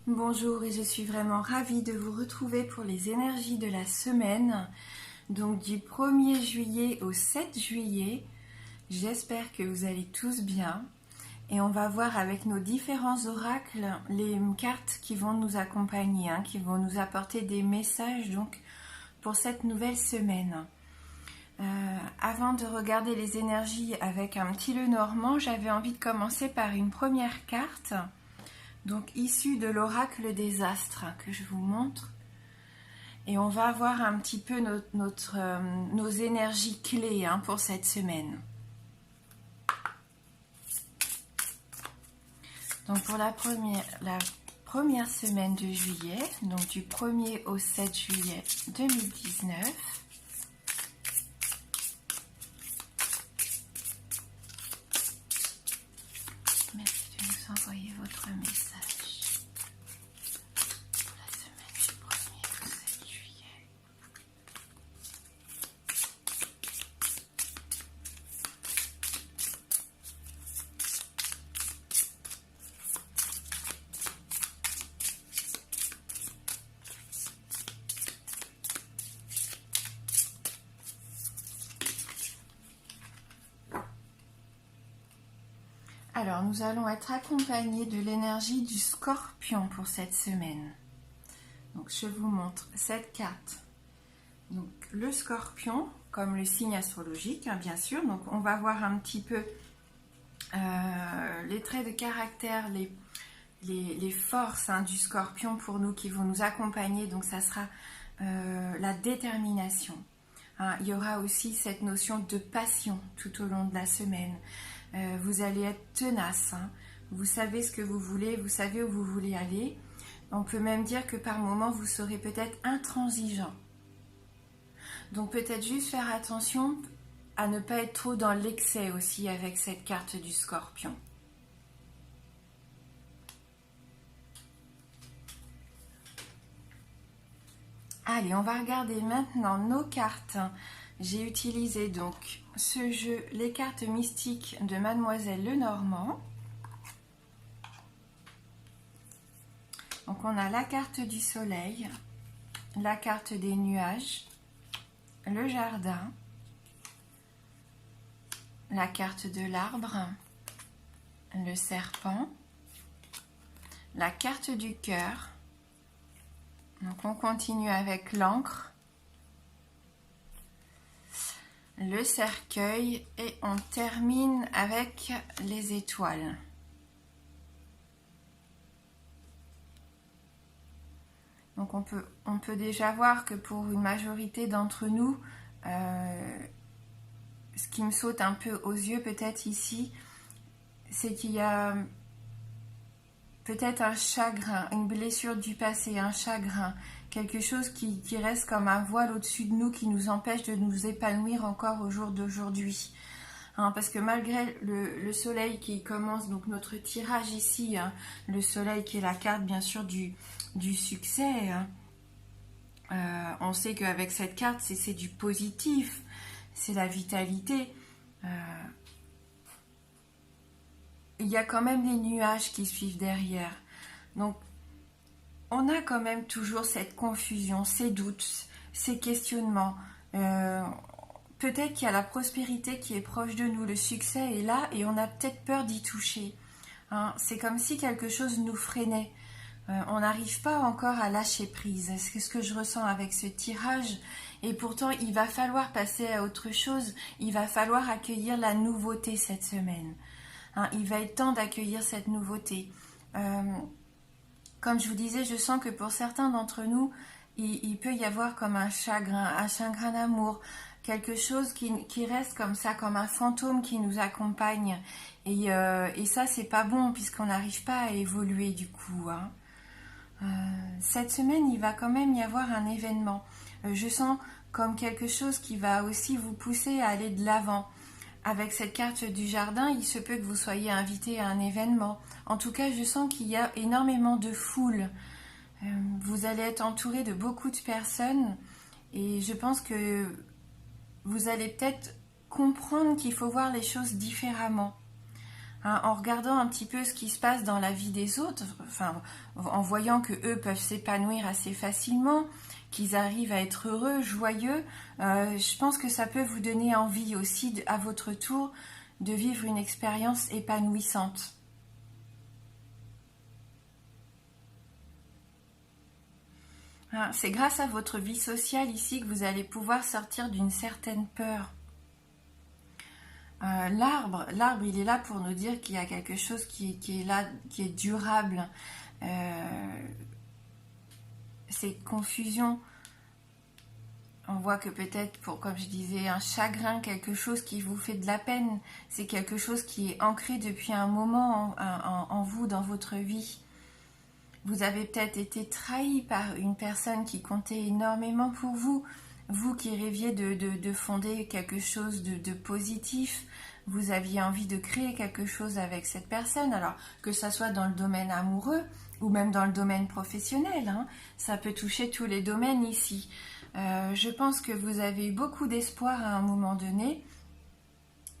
Bonjour et je suis vraiment ravie de vous retrouver pour les énergies de la semaine, donc du 1er juillet au 7 juillet. J'espère que vous allez tous bien et on va voir avec nos différents oracles les cartes qui vont nous accompagner, qui vont nous apporter des messages donc pour cette nouvelle semaine. Avant de regarder les énergies avec un petit Lenormand, j'avais envie de commencer par une première carte. Donc issu de l'oracle des astres que je vous montre. Et on va voir un petit peu nos énergies clés pour cette semaine. Donc pour la première semaine de juillet, donc du 1er au 7 juillet 2019. Merci de nous envoyer votre message. Alors, nous allons être accompagnés de l'énergie du Scorpion pour cette semaine. Donc, je vous montre cette carte. Donc, le Scorpion, comme le signe astrologique, bien sûr. Donc, on va voir un petit peu les traits de caractère, les forces du Scorpion pour nous qui vont nous accompagner. Donc, ça sera la détermination. Il y aura aussi cette notion de passion tout au long de la semaine. Vous allez être tenace, vous savez ce que vous voulez, vous savez où vous voulez aller. On peut même dire que par moments vous serez peut-être intransigeant. Donc peut-être juste faire attention à ne pas être trop dans l'excès aussi avec cette carte du Scorpion. Allez, on va regarder maintenant nos cartes. J'ai utilisé donc ce jeu, les cartes mystiques de Mademoiselle Lenormand. Donc on a la carte du soleil, la carte des nuages, le jardin, la carte de l'arbre, le serpent, la carte du cœur. Donc on continue avec l'encre, le cercueil et on termine avec les étoiles. Donc on peut déjà voir que pour une majorité d'entre nous, ce qui me saute un peu aux yeux peut-être ici, c'est qu'il y a peut-être un chagrin, une blessure du passé, un chagrin, quelque chose qui reste comme un voile au-dessus de nous, qui nous empêche de nous épanouir encore au jour d'aujourd'hui. Parce que malgré le soleil qui commence, donc notre tirage ici, le soleil qui est la carte bien sûr du succès, on sait qu'avec cette carte, c'est du positif, c'est la vitalité. Il y a quand même les nuages qui suivent derrière. Donc, on a quand même toujours cette confusion, ces doutes, ces questionnements. Peut-être qu'il y a la prospérité qui est proche de nous, le succès est là et on a peut-être peur d'y toucher. C'est comme si quelque chose nous freinait. On n'arrive pas encore à lâcher prise. C'est ce que je ressens avec ce tirage. Et pourtant, il va falloir passer à autre chose. Il va falloir accueillir la nouveauté cette semaine. Il va être temps d'accueillir cette nouveauté. Comme je vous disais, je sens que pour certains d'entre nous, il peut y avoir comme un chagrin d'amour, quelque chose qui reste comme ça, comme un fantôme qui nous accompagne. Et ça, c'est pas bon, puisqu'on n'arrive pas à évoluer du coup. Cette semaine, il va quand même y avoir un événement. Je sens comme quelque chose qui va aussi vous pousser à aller de l'avant. Avec cette carte du jardin, il se peut que vous soyez invité à un événement. En tout cas, je sens qu'il y a énormément de foule. Vous allez être entouré de beaucoup de personnes et je pense que vous allez peut-être comprendre qu'il faut voir les choses différemment. hein, en regardant un petit peu ce qui se passe dans la vie des autres, enfin, en voyant que eux peuvent s'épanouir assez facilement, qu'ils arrivent à être heureux, joyeux, je pense que ça peut vous donner envie aussi, à votre tour, de vivre une expérience épanouissante. Hein, c'est grâce à votre vie sociale ici que vous allez pouvoir sortir d'une certaine peur. L'arbre, il est là pour nous dire qu'il y a quelque chose qui est là, qui est durable. Ces confusions, on voit que peut-être, comme je disais, un chagrin, quelque chose qui vous fait de la peine, c'est quelque chose qui est ancré depuis un moment en vous, dans votre vie. Vous avez peut-être été trahi par une personne qui comptait énormément pour vous. Vous qui rêviez de fonder quelque chose de positif, vous aviez envie de créer quelque chose avec cette personne, alors que ça soit dans le domaine amoureux ou même dans le domaine professionnel, hein. Ça peut toucher tous les domaines ici. Je pense que vous avez eu beaucoup d'espoir à un moment donné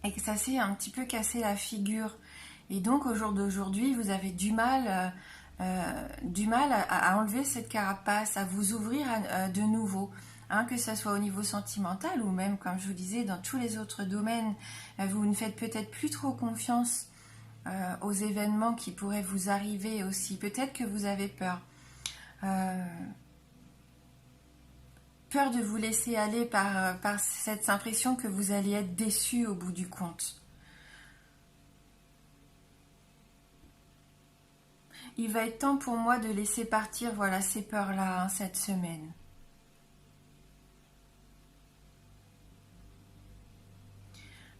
et que ça s'est un petit peu cassé la figure. Et donc au jour d'aujourd'hui, vous avez du mal à enlever cette carapace, à vous ouvrir de nouveau. Hein, que ce soit au niveau sentimental ou même, comme je vous disais, dans tous les autres domaines, vous ne faites peut-être plus trop confiance aux événements qui pourraient vous arriver aussi. Peut-être que vous avez peur. Peur de vous laisser aller par cette impression que vous allez être déçu au bout du compte. Il va être temps pour moi de laisser partir, voilà, ces peurs-là, hein, cette semaine.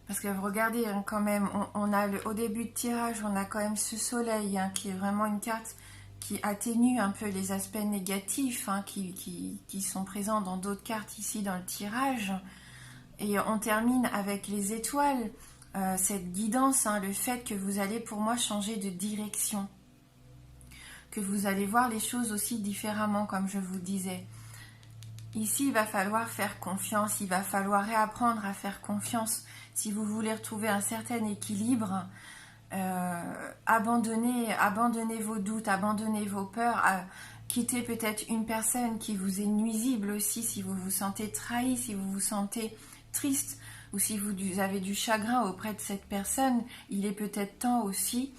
Parce que regardez, hein, quand même, on a au début de tirage, on a quand même ce soleil, hein, qui est vraiment une carte qui atténue un peu les aspects négatifs, hein, qui sont présents dans d'autres cartes ici dans le tirage. Et on termine avec les étoiles, cette guidance, hein, le fait que vous allez pour moi changer de direction. Que vous allez voir les choses aussi différemment, comme je vous disais. Ici, il va falloir faire confiance, il va falloir réapprendre à faire confiance. Si vous voulez retrouver un certain équilibre, abandonnez vos doutes, abandonnez vos peurs, quittez peut-être une personne qui vous est nuisible aussi, si vous vous sentez trahi, si vous vous sentez triste, ou si vous avez du chagrin auprès de cette personne, il est peut-être temps aussi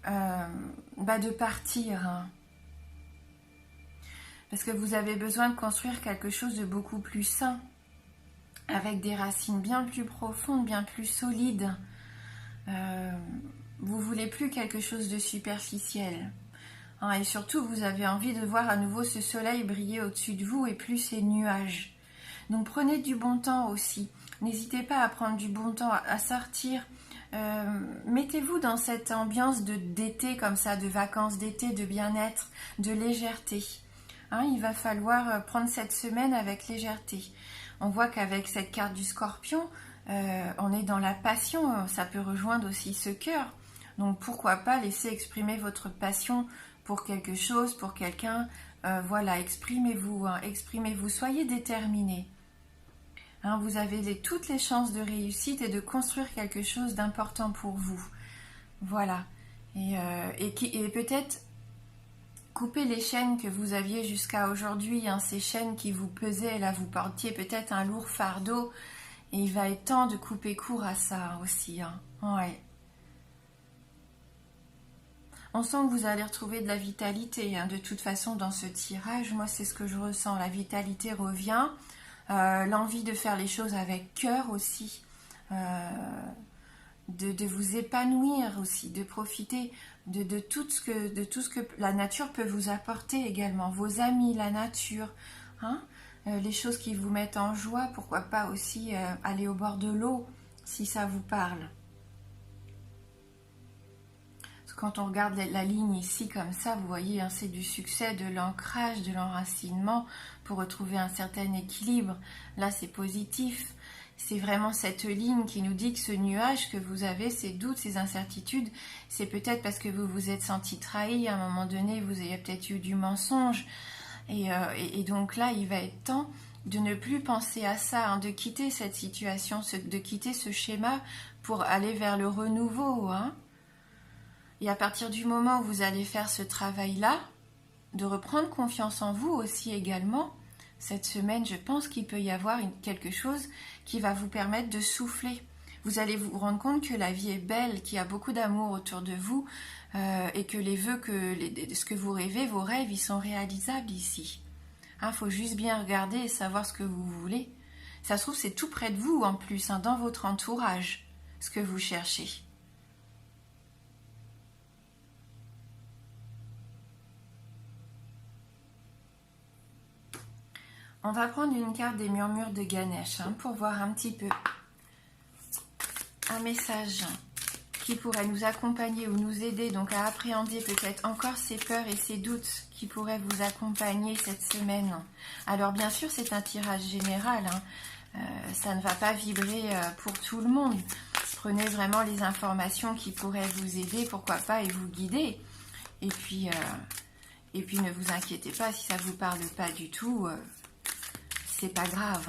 de partir. Hein. Parce que vous avez besoin de construire quelque chose de beaucoup plus sain, avec des racines bien plus profondes, bien plus solides. Vous voulez plus quelque chose de superficiel. Hein, et surtout, vous avez envie de voir à nouveau ce soleil briller au-dessus de vous et plus ces nuages. Donc prenez du bon temps aussi. N'hésitez pas à prendre du bon temps, à sortir. Mettez-vous dans cette ambiance d'été comme ça, de vacances d'été, de bien-être, de légèreté. Hein, il va falloir prendre cette semaine avec légèreté. On voit qu'avec cette carte du Scorpion, on est dans la passion, ça peut rejoindre aussi ce cœur. Donc pourquoi pas laisser exprimer votre passion pour quelque chose, pour quelqu'un. Voilà, exprimez-vous, hein, exprimez-vous, soyez déterminés. Hein, vous avez toutes les chances de réussite et de construire quelque chose d'important pour vous. Voilà. Et peut-être couper les chaînes que vous aviez jusqu'à aujourd'hui, hein, ces chaînes qui vous pesaient, là vous portiez peut-être un lourd fardeau, et il va être temps de couper court à ça aussi. Hein. Ouais. On sent que vous allez retrouver de la vitalité, hein, de toute façon dans ce tirage, moi c'est ce que je ressens, la vitalité revient, l'envie de faire les choses avec cœur aussi, de vous épanouir aussi, de profiter de tout ce que la nature peut vous apporter également, vos amis, la nature, hein, les choses qui vous mettent en joie, pourquoi pas aussi aller au bord de l'eau si ça vous parle. Parce que quand on regarde la ligne ici comme ça, vous voyez, hein, c'est du succès, de l'ancrage, de l'enracinement pour retrouver un certain équilibre. Là c'est positif. C'est vraiment cette ligne qui nous dit que ce nuage que vous avez, ces doutes, ces incertitudes, c'est peut-être parce que vous vous êtes senti trahi à un moment donné, vous avez peut-être eu du mensonge. Et donc là, il va être temps de ne plus penser à ça, hein, de quitter cette situation, de quitter ce schéma pour aller vers le renouveau. Hein. Et à partir du moment où vous allez faire ce travail-là, de reprendre confiance en vous aussi également, cette semaine, je pense qu'il peut y avoir quelque chose qui va vous permettre de souffler. Vous allez vous rendre compte que la vie est belle, qu'il y a beaucoup d'amour autour de vous et que les vœux, ce que vous rêvez, vos rêves, ils sont réalisables ici. Faut juste bien regarder et savoir ce que vous voulez. Ça se trouve, c'est tout près de vous en plus, dans votre entourage, ce que vous cherchez. On va prendre une carte des murmures de Ganesh pour voir un petit peu un message qui pourrait nous accompagner ou nous aider donc à appréhender peut-être encore ces peurs et ces doutes qui pourraient vous accompagner cette semaine. Alors bien sûr, c'est un tirage général, ça ne va pas vibrer pour tout le monde. Prenez vraiment les informations qui pourraient vous aider, pourquoi pas, et vous guider. Et puis ne vous inquiétez pas si ça ne vous parle pas du tout. C'est pas grave.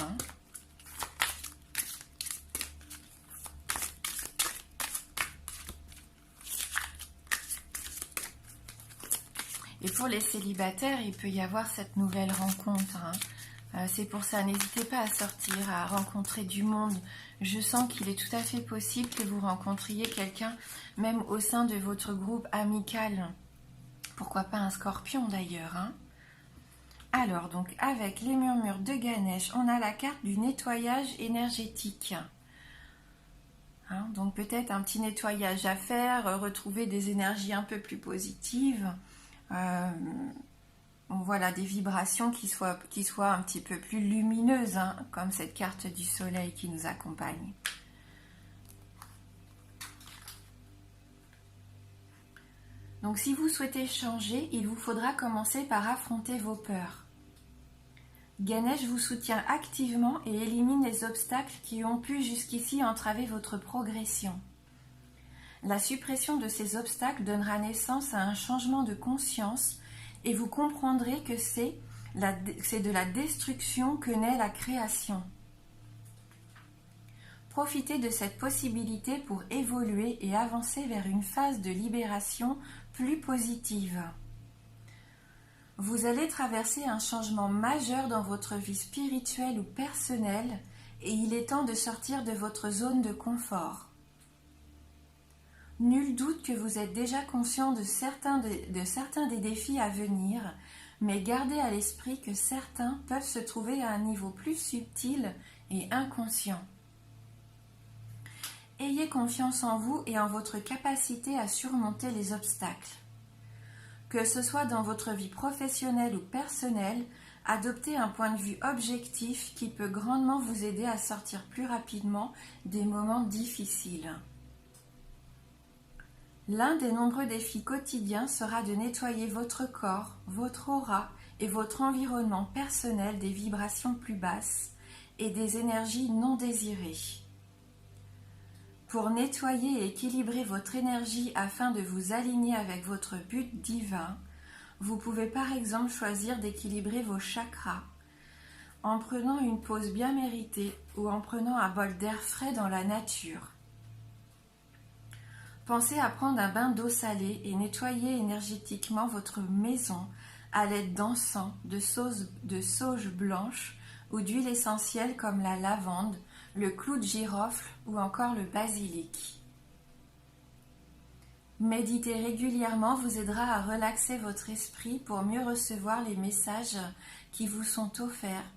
Et pour les célibataires, il peut y avoir cette nouvelle rencontre. C'est pour ça, n'hésitez pas à sortir, à rencontrer du monde. Je sens qu'il est tout à fait possible que vous rencontriez quelqu'un, même au sein de votre groupe amical. Pourquoi pas un scorpion d'ailleurs. Alors, donc, avec les murmures de Ganesh, on a la carte du nettoyage énergétique. Donc, peut-être un petit nettoyage à faire, retrouver des énergies un peu plus positives. Voilà, des vibrations qui soient un petit peu plus lumineuses, comme cette carte du soleil qui nous accompagne. Donc, si vous souhaitez changer, il vous faudra commencer par affronter vos peurs. Ganesh vous soutient activement et élimine les obstacles qui ont pu jusqu'ici entraver votre progression. La suppression de ces obstacles donnera naissance à un changement de conscience et vous comprendrez que c'est de la destruction que naît la création. Profitez de cette possibilité pour évoluer et avancer vers une phase de libération plus positive. Vous allez traverser un changement majeur dans votre vie spirituelle ou personnelle et il est temps de sortir de votre zone de confort. Nul doute que vous êtes déjà conscient de certains des défis à venir, mais gardez à l'esprit que certains peuvent se trouver à un niveau plus subtil et inconscient. Ayez confiance en vous et en votre capacité à surmonter les obstacles. Que ce soit dans votre vie professionnelle ou personnelle, adoptez un point de vue objectif qui peut grandement vous aider à sortir plus rapidement des moments difficiles. L'un des nombreux défis quotidiens sera de nettoyer votre corps, votre aura et votre environnement personnel des vibrations plus basses et des énergies non désirées. Pour nettoyer et équilibrer votre énergie afin de vous aligner avec votre but divin, vous pouvez par exemple choisir d'équilibrer vos chakras en prenant une pause bien méritée ou en prenant un bol d'air frais dans la nature. Pensez à prendre un bain d'eau salée et nettoyer énergétiquement votre maison à l'aide d'encens, de sauge blanche ou d'huile essentielle comme la lavande, le clou de girofle ou encore le basilic. Méditer régulièrement vous aidera à relaxer votre esprit pour mieux recevoir les messages qui vous sont offerts,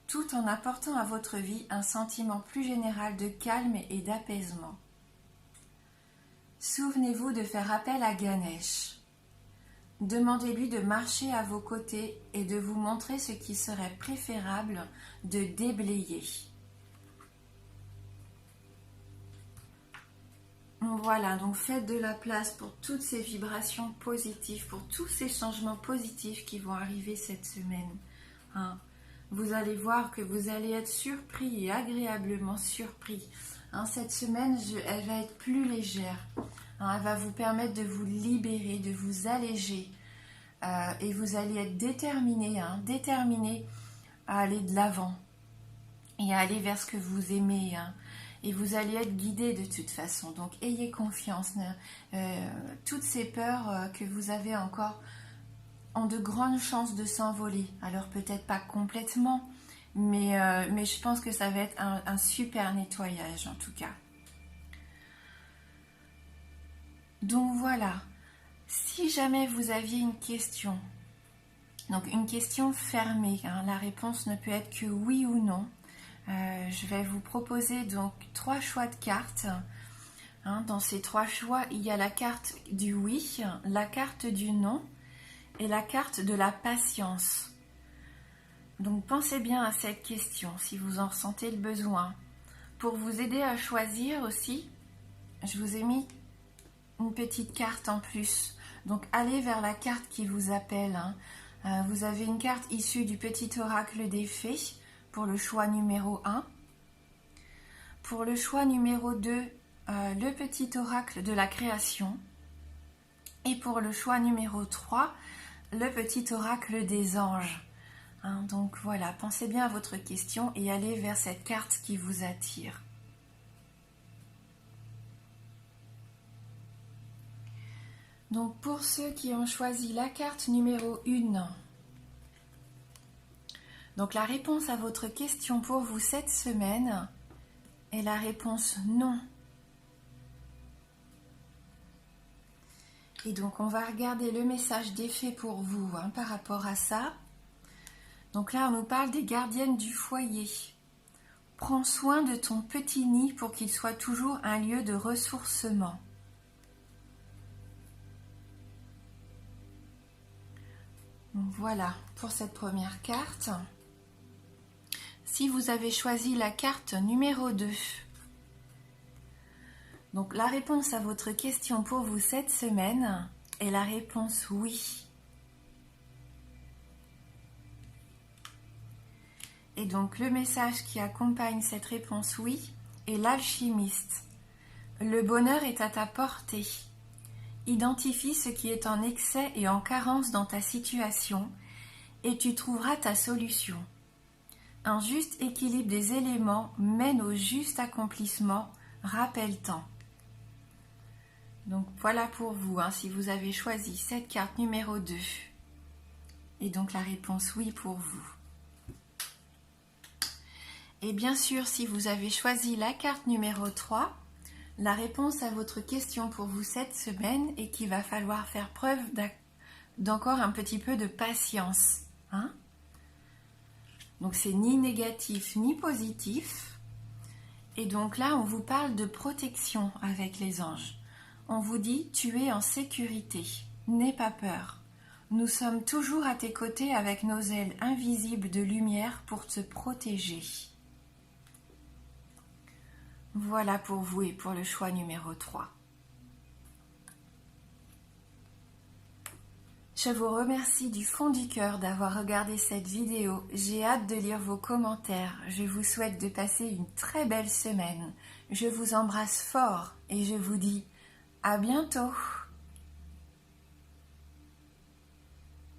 tout en apportant à votre vie un sentiment plus général de calme et d'apaisement. Souvenez-vous de faire appel à Ganesh. Demandez-lui de marcher à vos côtés et de vous montrer ce qui serait préférable de déblayer. Voilà, donc faites de la place pour toutes ces vibrations positives, pour tous ces changements positifs qui vont arriver cette semaine. Vous allez voir que vous allez être surpris et agréablement surpris. Cette semaine, elle va être plus légère. Elle va vous permettre de vous libérer, de vous alléger. Et vous allez être déterminé à aller de l'avant et à aller vers ce que vous aimez. et vous allez être guidé de toute façon. Donc ayez confiance. Toutes ces peurs que vous avez encore ont de grandes chances de s'envoler. Alors peut-être pas complètement, mais je pense que ça va être un super nettoyage en tout cas. Donc voilà, si jamais vous aviez une question, donc une question fermée, hein, la réponse ne peut être que oui ou non. Je vais vous proposer donc 3 choix de cartes. Hein, dans ces 3 choix, il y a la carte du oui, la carte du non et la carte de la patience. Donc pensez bien à cette question si vous en ressentez le besoin. Pour vous aider à choisir aussi, je vous ai mis une petite carte en plus. Donc allez vers la carte qui vous appelle. Hein. Vous avez une carte issue du petit oracle des fées pour le choix numéro 1. Pour le choix numéro 2, le petit oracle de la création. Et pour le choix numéro 3, le petit oracle des anges. Hein, donc voilà, pensez bien à votre question et allez vers cette carte qui vous attire. Donc pour ceux qui ont choisi la carte numéro 1, donc la réponse à votre question pour vous cette semaine est la réponse non. Et donc on va regarder le message des fées pour vous hein, par rapport à ça. Donc là on nous parle des gardiennes du foyer. Prends soin de ton petit nid pour qu'il soit toujours un lieu de ressourcement. Donc voilà pour cette première carte. Si vous avez choisi la carte numéro 2, donc la réponse à votre question pour vous cette semaine est la réponse oui. Et donc le message qui accompagne cette réponse oui est l'alchimiste. Le bonheur est à ta portée. Identifie ce qui est en excès et en carence dans ta situation et tu trouveras ta solution. Un juste équilibre des éléments mène au juste accomplissement, rappelle-t'en. Donc voilà pour vous, hein, si vous avez choisi cette carte numéro 2. Et donc la réponse oui pour vous. Et bien sûr, si vous avez choisi la carte numéro 3, la réponse à votre question pour vous cette semaine est qu'il va falloir faire preuve d'encore un petit peu de patience. Hein? Donc c'est ni négatif ni positif. Et donc là, on vous parle de protection avec les anges. On vous dit, tu es en sécurité, n'aie pas peur. Nous sommes toujours à tes côtés avec nos ailes invisibles de lumière pour te protéger. Voilà pour vous et pour le choix numéro 3. Je vous remercie du fond du cœur d'avoir regardé cette vidéo. J'ai hâte de lire vos commentaires. Je vous souhaite de passer une très belle semaine. Je vous embrasse fort et je vous dis à bientôt.